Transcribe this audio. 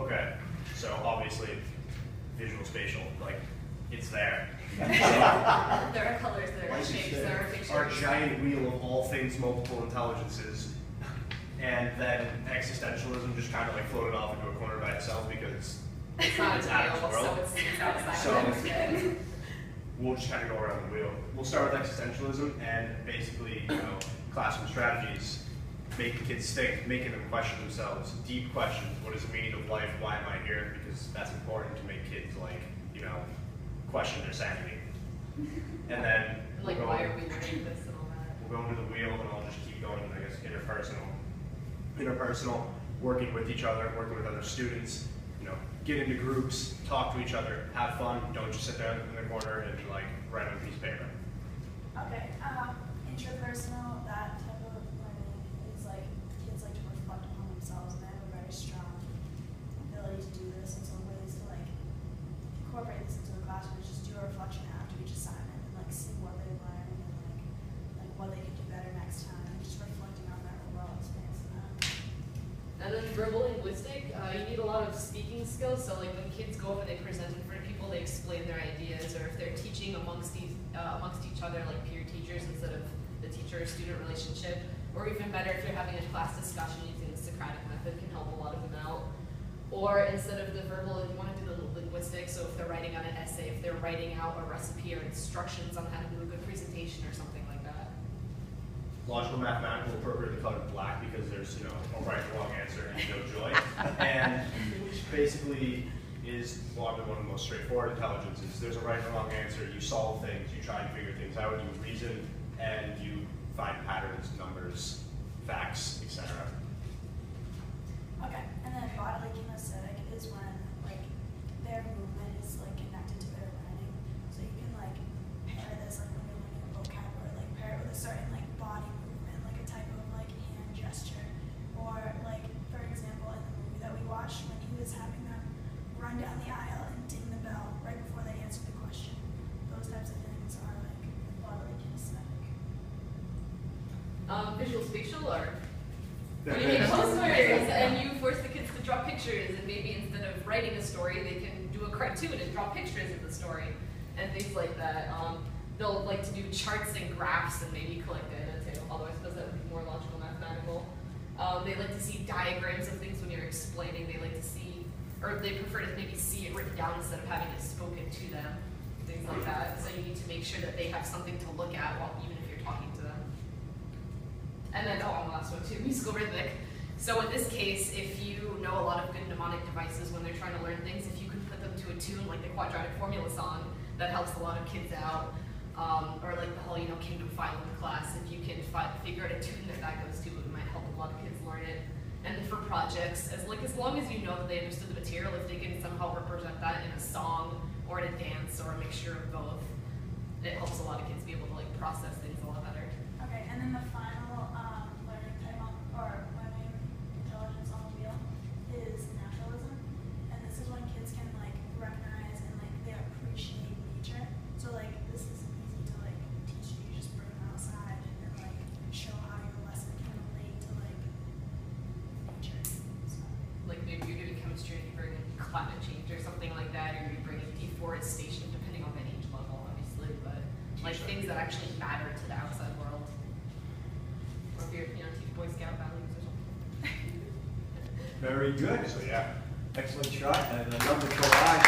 Okay, so obviously visual spatial, like it's there. There are colors, there are shapes, there are pictures. Our giant wheel of all things multiple intelligences, and then existentialism just kind of like floated off into a corner by itself because it's not it's out of this world. So it's outside So of it. we'll just kind of go around the wheel. We'll start with existentialism and basically, classroom strategies, making kids think, making them question themselves, deep questions. What is the meaning of life? Why am I here? Because that's important to make kids question their sanity. And then like, why are we learning this and all that? We'll go into the wheel, and I'll just keep going. I guess interpersonal, working with each other, working with other students. Get into groups, talk to each other, have fun. Don't just sit down in the corner and write on a piece of paper. Okay. Interpersonal, that type of learning is kids like to reflect upon themselves, and they have a very strong ability to do this. And so ways to incorporate this into the classroom is just do a reflection after each assignment and see what they learned and what they could do better next time, and just reflecting on their overall experience in that. And then verbal linguistic, you need a lot of speaking skills. So when kids go up and they present in front of people, they explain their ideas, or if they're teaching amongst each other, like peer teachers instead of the teacher-student relationship, or even better, if you're having a class discussion using the Socratic method, can help a lot of them out. Or instead of the verbal, you want to do the linguistics, so if they're writing out an essay, if they're writing out a recipe or instructions on how to do a good presentation or something like that. Logical mathematical, appropriately colored black because there's a right or wrong answer and no joy. And which basically is one of the most straightforward intelligences. There's a right or wrong answer, you solve things, you try and figure things out, you reason, and you find patterns, numbers, facts, etc. Okay, and then bodily kinesthetic is when their movement is connected to their learning. So you can pair this when you're learning a vocabulary, pair it with a certain body movement, a type of hand gesture, or for example in the movie that we watched when he was having them run down the aisle and ding the bell right before they answered the question. Those types of things are bodily kinesthetic. Visual spatial, or when you make posters and you force the kids to draw pictures, and maybe instead of writing a story, they can do a cartoon and draw pictures of the story and things like that. They'll like to do charts and graphs and maybe collect data too, although I suppose that would be more logical mathematical. They like to see diagrams of things when you're explaining. They like to see, or they prefer to maybe see it written down instead of having it spoken to them, things like that. So you need to make sure that they have something to look at even if you're talking to them. And then, on the last one too, musical rhythmic. So in this case, if you know a lot of good mnemonic devices when they're trying to learn things, if you can put them to a tune like the Quadratic Formula song, that helps a lot of kids out. Or the whole, Kingdom File in class, if you can figure out a tune that goes to, it might help a lot of kids learn it. And then for projects, as long as you know that they understood the material, if they can somehow represent that in a song or in a dance or a mixture of both, it helps a lot of kids be able to process things a lot better. Okay, and then the final learning type or learning intelligence on the wheel is naturalism, and this is when kids can recognize and they appreciate nature. So this is easy to teach you. You just bring them outside and show how your lesson can relate to nature. So. Maybe you're doing chemistry and you bring in climate change or something like that, or you bring in deforestation, depending on the age level, obviously, but things that actually matter to the outside world. Or if you're, teach Boy Scout values or something. Very good. So yeah. Excellent shot, and a number for eyes.